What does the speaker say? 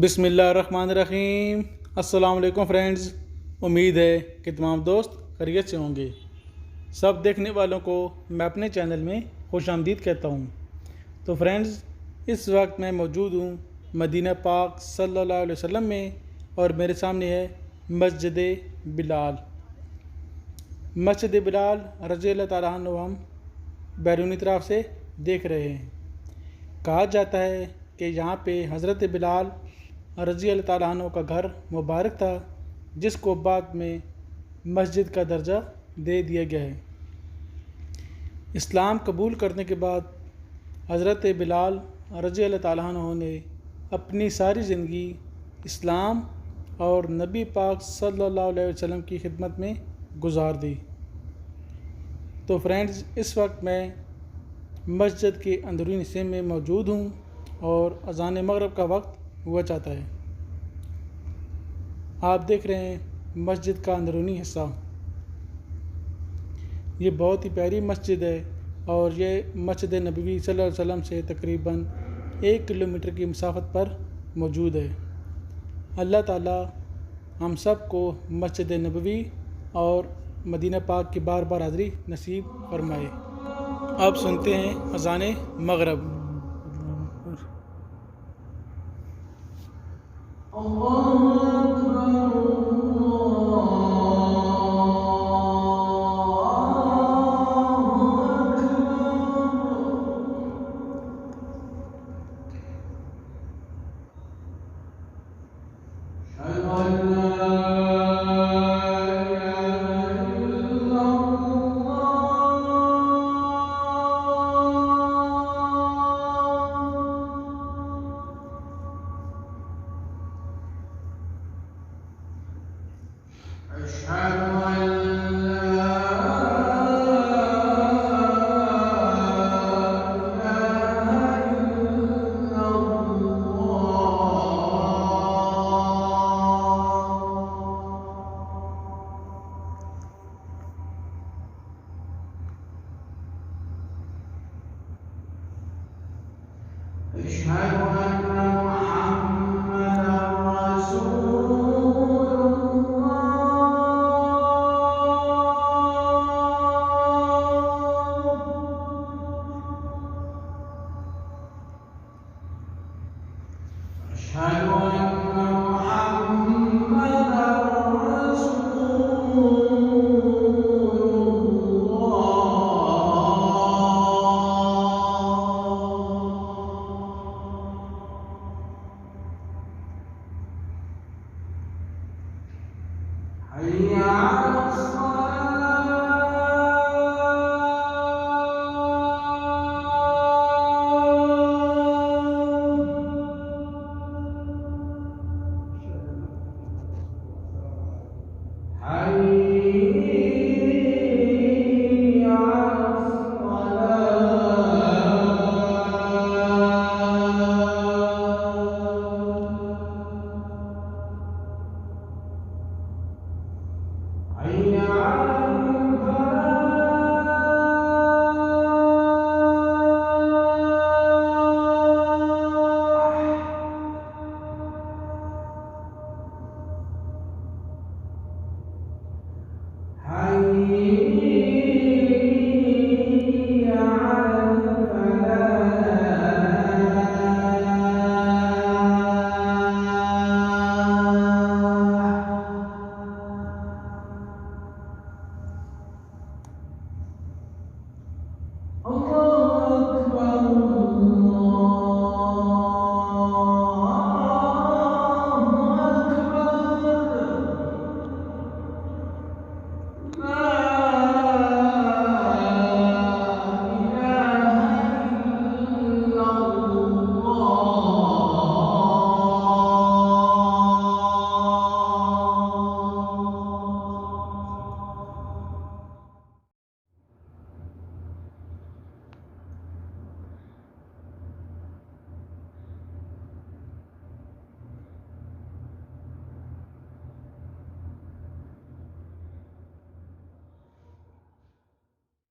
بسم اللہ الرحمن الرحیم۔ السلام علیکم فرینڈز، امید ہے کہ تمام دوست خیریت سے ہوں گے۔ سب دیکھنے والوں کو میں اپنے چینل میں خوش آمدید کہتا ہوں۔ تو فرینڈز، اس وقت میں موجود ہوں مدینہ پاک صلی اللہ علیہ وسلم میں، اور میرے سامنے ہے مسجد بلال۔ مسجد بلال رضی اللہ تعالیٰ عنہ ہم بیرونی طرف سے دیکھ رہے ہیں۔ کہا جاتا ہے کہ یہاں پہ حضرت بلال رضی اللہ تعالیٰ عنہ کا گھر مبارک تھا، جس کو بعد میں مسجد کا درجہ دے دیا گیا ہے۔ اسلام قبول کرنے کے بعد حضرت بلال رضی اللہ تعالیٰ عنہ نے اپنی ساری زندگی اسلام اور نبی پاک صلی اللہ علیہ وسلم کی خدمت میں گزار دی۔ تو فرینڈز، اس وقت میں مسجد کے اندرونی حصے میں موجود ہوں اور اذان مغرب کا وقت ہوا چاہتا ہے۔ آپ دیکھ رہے ہیں مسجد کا اندرونی حصہ۔ یہ بہت ہی پیاری مسجد ہے، اور یہ مسجد نبوی صلی اللہ علیہ وسلم سے تقریباً 1 کلومیٹر کی مسافت پر موجود ہے۔ اللہ تعالیٰ ہم سب کو مسجد نبوی اور مدینہ پاک کی بار بار حاضری نصیب فرمائے۔ اب سنتے ہیں اذان مغرب۔